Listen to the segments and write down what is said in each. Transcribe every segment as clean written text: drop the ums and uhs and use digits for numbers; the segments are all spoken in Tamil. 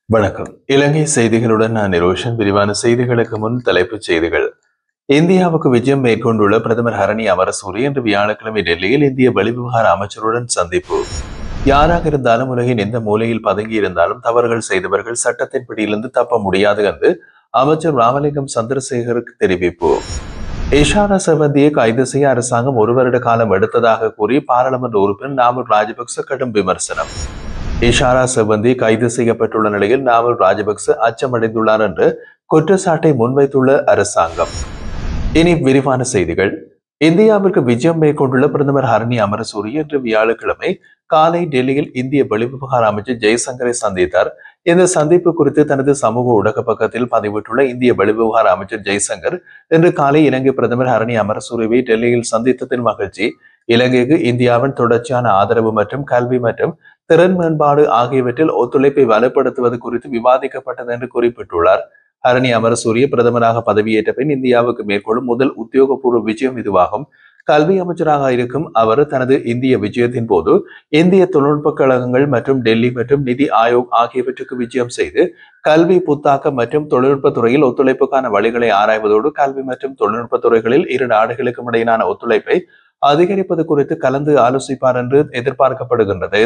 வணக்கம். இலங்கை செய்திகளுடன் நான் நிரோஷன். விரிவான செய்திகளுக்கு முன் தலைப்புச் செய்திகள். இந்தியாவுக்கு விஜயம் மேற்கொண்டுள்ள பிரதமர் ஹரணி அமரசூரிய இன்று வியாழக்கிழமை டெல்லியில் இந்திய வெளிவிவகார அமைச்சருடன் சந்திப்பு. யாராக இருந்தாலும் உலகின் எந்த மூலையில் பதுங்கி இருந்தாலும் தவறுகள் செய்தவர்கள் சட்டத்தின் பிடியிலிருந்து தப்ப முடியாது என்று அமைச்சர் ராமலிங்கம் சந்திரசேகருக்கு தெரிவிப்பு. இஷாரா செவந்தியை கைது செய்ய அரசாங்கம் 1 வருட காலம் எடுத்ததாக கூறி பாராளுமன்ற உறுப்பினர் நாமல் ராஜபக்ச கடும் விமர்சனம். இஷாரா செவந்தி கைது செய்யப்பட்டுள்ள நிலையில் நாமல் ராஜபக்ச அச்சமடைந்துள்ளார் என்று குற்றச்சாட்டை முன்வைத்துள்ள அரசாங்கம். இனி விரிவான செய்திகள். இந்தியாவிற்கு விஜயம் மேற்கொண்டுள்ள பிரதமர் ஹரணி அமரசூரிய இன்று வியாழக்கிழமை காலை டெல்லியில் இந்திய வெளிவிவகார அமைச்சர் ஜெய்சங்கரை சந்தித்தார். இந்த சந்திப்பு குறித்து தனது சமூக ஊடக பக்கத்தில் பதிவிட்டுள்ள இந்திய வெளிவிவகார அமைச்சர் ஜெய்சங்கர் இன்று காலை இலங்கை பிரதமர் ஹரணி அமரசூரியவை டெல்லியில் சந்தித்ததின் மகிழ்ச்சி, இலங்கைக்கு இந்தியாவின் தொடர்ச்சியான ஆதரவு மற்றும் கல்வி மற்றும் திறன் மேம்பாடு ஆகியவற்றில் ஒத்துழைப்பை வலுப்படுத்துவது குறித்து விவாதிக்கப்பட்டது என்று குறிப்பிட்டுள்ளார். ஹரணி அமரசூரிய பிரதமராக பதவியேற்ற பின் இந்தியாவுக்கு மேற்கொள்ளும் முதல் உத்தியோகபூர்வ விஜயம் இதுவாகும். கல்வி அமைச்சராக இருக்கும் அவர் தனது இந்திய விஜயத்தின் போது இந்திய தொழில்நுட்ப கழகங்கள் மற்றும் டெல்லி மற்றும் நிதி ஆயோக் ஆகியவற்றுக்கு விஜயம் செய்து கல்வி புத்தாக்கம் மற்றும் தொழில்நுட்ப துறையில் ஒத்துழைப்புக்கான வழிகளை ஆராய்வதோடு கல்வி மற்றும் தொழில்நுட்ப துறைகளில் இரு நாடுகளுக்கும் இடையிலான ஒத்துழைப்பை அதிகரிப்பது குறித்து கலந்து ஆலோசிப்பார் என்று எதிர்பார்க்கப்படுகின்றது.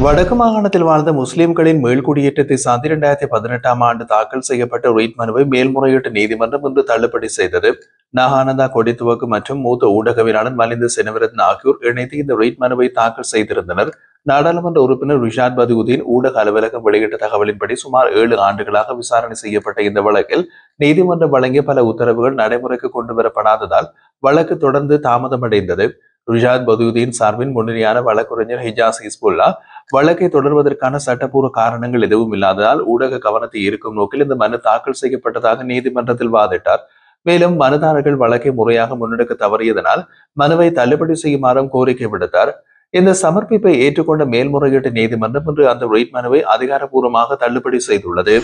வடக்கு மாகாணத்தில் வாழ்ந்த முஸ்லிம்களின் மேல்குடியேற்றத்தை சார்ந்து 2018 ஆண்டு தாக்கல் செய்யப்பட்ட ரிட் மனுவை மேல்முறையீட்டு நீதிமன்றம் இன்று தள்ளுபடி செய்தது. நாகானந்தா கொடித்துவக்கு மற்றும் மூத்த ஊடகவியலாளர் மலிந்த செனவிரத்ன ஆகியோர் இணைந்து இந்த ரிட் மனுவை தாக்கல் செய்திருந்தனர். நாடாளுமன்ற உறுப்பினர் ரிஷாட் பதியுதீன் ஊடக அலுவலகம் வெளியிட்ட தகவலின்படி சுமார் 7 ஆண்டுகளாக விசாரணை செய்யப்பட்ட இந்த வழக்கில் நீதிமன்றம் வழங்கிய பல உத்தரவுகள் நடைமுறைக்கு கொண்டு வரப்படாததால் வழக்கு தொடர்ந்து தாமதமடைந்தது. ரிஷாத் பதியுதீன் சார்பின் முன்னணியான வழக்கறிஞர் ஹிஜாஸ் ஹிஸ்புல்லா வழக்கை தொடர்வதற்கான சட்டப்பூர்வ காரணங்கள் எதுவும் இல்லாததால் ஊடக கவனத்தை ஈர்க்கும் நோக்கில் இந்த மனு தாக்கல் செய்யப்பட்டதாக நீதிமன்றத்தில் வாதிட்டார். மேலும் மனுதாரர்கள் வழக்கை முறையாக முன்னெடுக்க தவறியதனால் மனுவை தள்ளுபடி செய்யுமாறும் கோரிக்கை விடுத்தார். இந்த சமர்ப்பிப்பை ஏற்றுக்கொண்ட மேல்முறையீட்டு நீதிமன்றம் இன்று அந்த ரிட் மனுவை அதிகாரப்பூர்வமாக தள்ளுபடி செய்துள்ளது.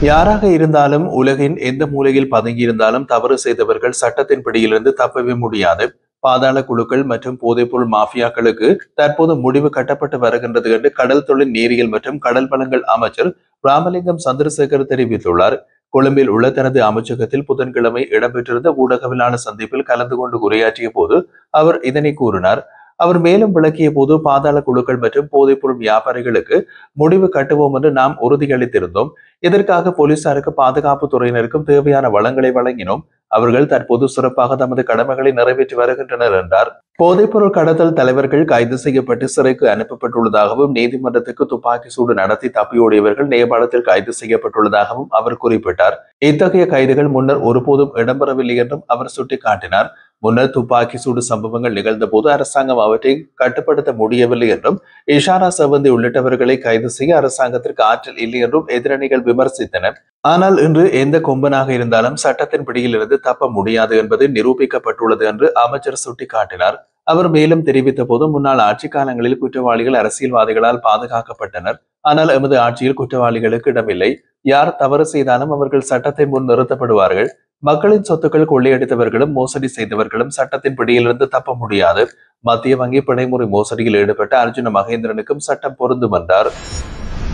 யாராக இருந்தாலும் உலகின் எந்த மூலையில் பதுங்கியிருந்தாலும் தவறு செய்தவர்கள் சட்டத்தின் பிடியிலிருந்து தப்பவே முடியாது. பாதாள குழுக்கள் மற்றும் போதைப்பொருள் மாஃபியாக்களுக்கு தற்போது முடிவு கட்டப்பட்டு வருகின்றது என்று கடல் தொழில் நீரியல் மற்றும் கடல் வளங்கள் அமைச்சர் ராமலிங்கம் சந்திரசேகர் தெரிவித்துள்ளார். கொழும்பில் உள்ள தனது அமைச்சகத்தில் புதன்கிழமை இடம்பெற்றிருந்த ஊடகவியலாளர் சந்திப்பில் கலந்து கொண்டு உரையாற்றிய போது அவர் இதனை கூறினார். அவர் மேலும் விளக்கிய போது பாதாள குழுக்கள் மற்றும் போதைப்பொருள் வியாபாரிகளுக்கு முடிவு கட்டுவோம் என்று நாம் உறுதியளித்திருந்தோம். இதற்காக போலீசாருக்கு பாதுகாப்பு துறையினருக்கும் தேவையான வளங்களை வழங்கினோம். அவர்கள் தற்போது சிறப்பாக தமது கடமைகளை நிறைவேற்றி வருகின்றனர் என்றார். போதைப்பொருள் கடத்தல் தலைவர்கள் கைது செய்யப்பட்டு சிறைக்கு அனுப்பப்பட்டுள்ளதாகவும் நீதிமன்றத்துக்கு துப்பாக்கி சூடு நடத்தி தப்பியோடியவர்கள் நேபாளத்தில் கைது செய்யப்பட்டுள்ளதாகவும் அவர் குறிப்பிட்டார். இத்தகைய கைதுகள் முன்னர் ஒருபோதும் இடம்பெறவில்லை என்றும் அவர் சுட்டிக்காட்டினார். முன்னர் துப்பாக்கி சூடு சம்பவங்கள் நிகழ்ந்த போது அரசாங்கம் அவற்றை கட்டுப்படுத்த முடியவில்லை என்றும் இஷாரா செவந்தி உள்ளிட்டவர்களை கைது செய்ய அரசாங்கத்திற்கு ஆற்றல் இல்லை என்றும் எதிரணிகள் விமர்சித்தனர். ஆனால் இன்று எந்த கொம்பனாக இருந்தாலும் சட்டத்தின் பிடியிலிருந்து தப்ப முடியாது என்பது நிரூபிக்கப்பட்டுள்ளது என்று அமைச்சர் சுட்டிக்காட்டினார். அவர் மேலும் தெரிவித்த போது முன்னாள் ஆட்சி காலங்களில் குற்றவாளிகள் அரசியல்வாதிகளால் பாதுகாக்கப்பட்டனர். ஆனால் எமது ஆட்சியில் குற்றவாளிகளுக்கு இடமில்லை. யார் தவறு செய்தாலும் அவர்கள் சட்டத்தின் முன் நிறுத்தப்படுவார்கள். மக்களின் சொத்துக்கள் கொள்ளையடித்தவர்களும் மோசடி செய்தவர்களும் சட்டத்தின் பிடியிலிருந்து தப்ப முடியாது. மத்திய வங்கி பிணைமுறை மோசடியில் ஈடுபட்ட அர்ஜுன மகேந்திரனுக்கும் சட்டம் பொருந்தும் என்றார்.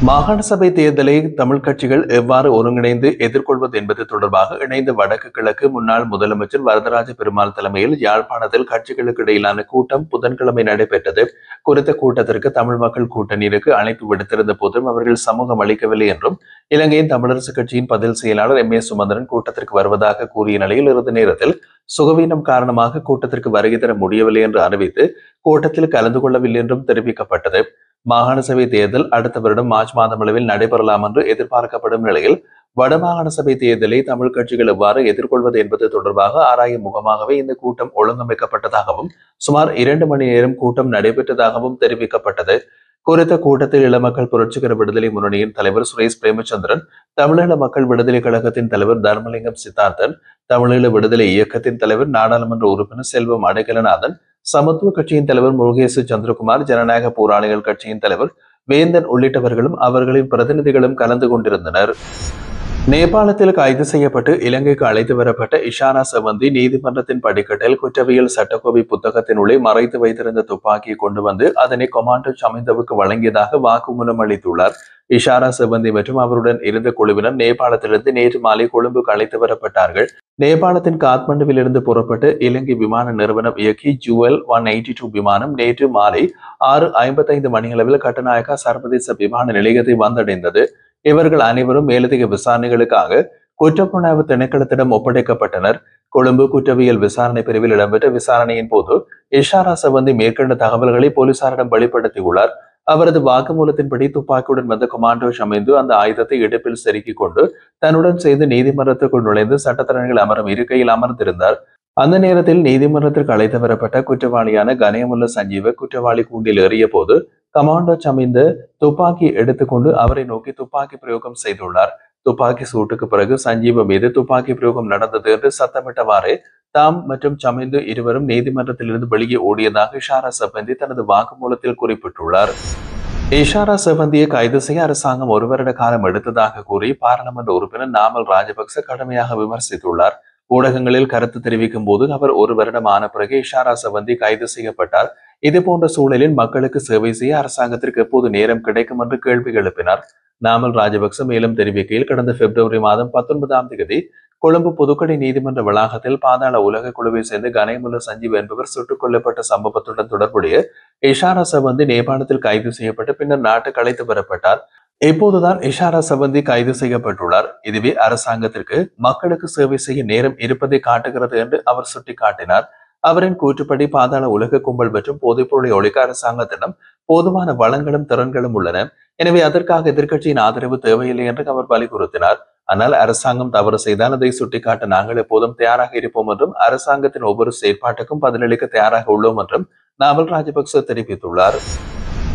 மாகாண சபை தேர்தலை தமிழ் கட்சிகள் எவ்வாறு ஒருங்கிணைந்து எதிர்கொள்வது என்பது தொடர்பாக இணைந்த வடக்கு கிழக்கு முன்னாள் முதலமைச்சர் வரதராஜ பெருமாள் தலைமையில் யாழ்ப்பாணத்தில் கட்சிகளுக்கு இடையிலான கூட்டம் புதன்கிழமை நடைபெற்றது. குறித்த கூட்டத்திற்கு தமிழ் மக்கள் கூட்டணிக்கு அழைப்பு விடுத்திருந்த போதும் அவர்கள் சமூகம் அளிக்கவில்லை என்றும் இலங்கையின் தமிழரசு கட்சியின் பதில் செயலாளர் M.A. சுமந்திரன் கூட்டத்திற்கு வருவதாக கூறிய நிலையில் இறுதி நேரத்தில் சுகவீனம் காரணமாக கூட்டத்திற்கு வருகை தர முடியவில்லை என்று அறிவித்து கூட்டத்தில் கலந்து கொள்ளவில்லை என்றும் தெரிவிக்கப்பட்டது. மாகாண சபை தேர்தல் அடுத்த வருடம் மார்ச் மாதம் அளவில் நடைபெறலாம் என்று எதிர்பார்க்கப்படும் நிலையில் வடமாகாண சபை தேர்தலை தமிழ் கட்சிகள் எவ்வாறு எதிர்கொள்வது என்பது தொடர்பாக ஆராயும் முகமாகவே இந்த கூட்டம் ஒழுங்கமைக்கப்பட்டதாகவும் சுமார் 2 மணி நேரம் கூட்டம் நடைபெற்றதாகவும் தெரிவிக்கப்பட்டது. குறித்த கூட்டத்தில் இளமக்கள் புரட்சிகர விடுதலை முன்னணியின் தலைவர் சுரேஷ் பிரேமச்சந்திரன், தமிழீழ மக்கள் விடுதலை கழகத்தின் தலைவர் தர்மலிங்கம் சித்தார்த்தன், தமிழீழ விடுதலை இயக்கத்தின் தலைவர் நாடாளுமன்ற உறுப்பினர் செல்வம் அடைக்கலநாதன், சமத்துவ கட்சியின் தலைவர் முருகேசு சந்திரகுமார், ஜனநாயக போராளிகள் கட்சியின் தலைவர் வேந்தன் உள்ளிட்டவர்களும் அவர்களின் பிரதிநிதிகளும் கலந்து கொண்டிருந்தனர். நேபாளத்தில் கைது செய்யப்பட்டு இலங்கைக்கு அழைத்து வரப்பட்ட இஷாரா செவந்தி நீதிமன்றத்தின் படிக்கட்டில் குற்றவியல் சட்டக்கோவை புத்தகத்தின் உள்ளே மறைத்து வைத்திருந்த துப்பாக்கியை கொண்டு வந்து அதனை கொமாண்டோ சமிந்தவுக்கு வழங்கியதாக வாக்குமூலம் அளித்துள்ளார். இஷாரா செவந்தி மற்றும் அவருடன் இருந்த குழுவினர் நேபாளத்திலிருந்து நேற்று மாலை கொழும்புக்கு அழைத்து வரப்பட்டார்கள். நேபாளத்தின் காத்மண்டுவிலிருந்து புறப்பட்டு இலங்கை விமான நிறுவனம் இயக்கி ஜூவல் 182 விமானம் நேற்று மாலை 6:55 மணியளவில் கட்டுநாயக்கா சர்வதேச விமான நிலையத்தை வந்தடைந்தது. இவர்கள் அனைவரும் மேலதிக விசாரணைகளுக்காக குற்றப்புலனாய்வு திணைக்களத்திடம் ஒப்படைக்கப்பட்டனர். கொழும்பு குற்றவியல் விசாரணை பிரிவில் இடம்பெற்ற விசாரணையின் போது இஷாரா செவந்தி மேற்கண்ட தகவல்களை போலீசாரிடம் வெளிப்படுத்தியுள்ளார். அவரது வாக்குமூலத்தின்படி துப்பாக்கியுடன் வந்த கொமாண்டோ ஷமிந்து அந்த ஆயுதத்தை இடுப்பில் செருக்கிக் கொண்டு தன்னுடன் சேர்ந்து நீதிமன்றத்துக்குள் நுழைந்து சட்டத்தரணிகள் அமரும் இருக்கையில் அமர்ந்திருந்தார். அந்த நேரத்தில் நீதிமன்றத்திற்கு அழைத்து வரப்பட்ட குற்றவாளியான கனயமுல்ல சஞ்சீவ குற்றவாளி கூண்டில் ஏறிய போது கமாண்டோ சமிந்து துப்பாக்கி எடுத்துக்கொண்டு அவரை நோக்கி துப்பாக்கி பிரயோகம் செய்துள்ளார். துப்பாக்கி சூட்டுக்கு பிறகு சஞ்சீவ மீது துப்பாக்கி பிரயோகம் நடந்தது என்று சத்தமிட்டவாறே தாம் மற்றும் சமிந்து இருவரும் நீதிமன்றத்திலிருந்து வெளியே ஓடியதாக இஷாரா செவந்தி தனது வாக்குமூலத்தில் குறிப்பிட்டுள்ளார். இஷாரா செவந்தியை கைது செய்ய அரசாங்கம் 1 வருட காலம் எடுத்ததாக கூறி பாராளுமன்ற உறுப்பினர் நாமல் ராஜபக்ச கடுமையாக விமர்சித்துள்ளார். ஊடகங்களில் கருத்து தெரிவிக்கும் போது அவர் 1 வருடம் ஆன பிறகு இஷாரா செவந்தி கைது செய்யப்பட்டார். இதுபோன்ற சூழலில் மக்களுக்கு சேவை செய்ய அரசாங்கத்திற்கு எப்போது நேரம் கிடைக்கும் என்று கேள்வி எழுப்பினார். நாமல் ராஜபக்ச மேலும் தெரிவிக்கையில் கடந்த பிப்ரவரி மாதம் 19ஆம் தேதி கொழும்பு புதுக்கடை நீதிமன்ற வளாகத்தில் பாதாள உலக குழுவை சேர்ந்த கனயமுல்ல சஞ்சீவ் என்பவர் சுட்டுக் கொல்லப்பட்ட சம்பவத்துடன் தொடர்புடைய இஷாரா செவந்தி நேபாளத்தில் கைது செய்யப்பட்டு பின்னர் நாட்டுக்கு அழைத்து வரப்பட்டார். இப்போதுதான் இஷாரா செவந்தி கைது செய்யப்பட்டுள்ளார். இதுவே அரசாங்கத்திற்கு மக்களுக்கு சேவை செய்ய நேரம் இருப்பதை காட்டுகிறது என்று அவர் சுட்டிக்காட்டினார். அவரின் கூற்றுப்படி பாதாள உலக கும்பல் மற்றும் போதைப்பொருளை ஒழிக்க அரசாங்கத்திடம் போதுமான வளங்களும் திறன்களும் உள்ளன. எனவே அதற்காக எதிர்க்கட்சியின் ஆதரவு தேவையில்லை என்று அவர் வலியுறுத்தினார். ஆனால் அரசாங்கம் தவறு செய்தால் அதை சுட்டிக்காட்ட நாங்கள் எப்போதும் தயாராக இருப்போம் என்றும் அரசாங்கத்தின் ஒவ்வொரு செயற்பாட்டுக்கும் பதிலளிக்க தயாராக உள்ளோம் என்றும் நாமல் ராஜபக்ச தெரிவித்துள்ளார்.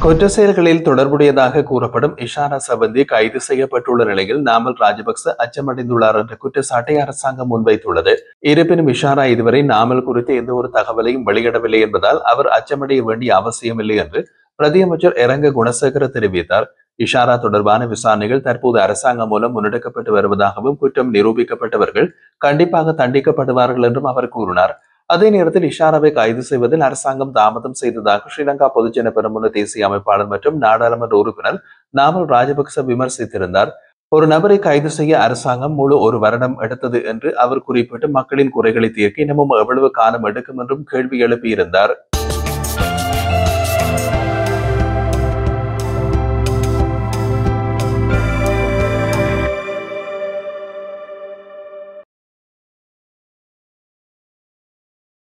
குற்ற செயல்களில் தொடர்புடையதாக கூறப்படும் இஷாரா செவந்தி கைது செய்யப்பட்டுள்ள நிலையில் நாமல் ராஜபக்ச அச்சமடைந்துள்ளார் என்ற குற்றச்சாட்டை அரசாங்கம் முன்வைத்துள்ளது. இருப்பினும் இஷாரா இதுவரை நாமல் குறித்து எந்த ஒரு தகவலையும் வெளியிடவில்லை என்பதால் அவர் அச்சமடைய வேண்டிய அவசியமில்லை என்று பிரதியமைச்சர் இரங்க குணசேகர தெரிவித்தார். இஷாரா தொடர்பான விசாரணைகள் தற்போது அரசாங்கம் மூலம் முன்னெடுக்கப்பட்டு வருவதாகவும் குற்றம் நிரூபிக்கப்பட்டவர்கள் கண்டிப்பாக தண்டிக்கப்படுவார்கள் என்றும் அவர் கூறினார். அதே நேரத்தில் இஷாராவை கைது செய்வதில் அரசாங்கம் தாமதம் செய்ததாக ஸ்ரீலங்கா பொதுஜன பெரமுன தேசிய அமைப்பாளர் மற்றும் நாடாளுமன்ற உறுப்பினர் நாமல் ராஜபக்ச விமர்சித்திருந்தார். ஒரு நபரை கைது செய்ய அரசாங்கம் முழு 1 வருடம் எடுத்தது என்று அவர் குறிப்பிட்டு மக்களின் குறைகளை தீர்க்க இன்னமும் எவ்வளவு காலம் எடுக்கும் என்றும் கேள்வி எழுப்பியிருந்தார்.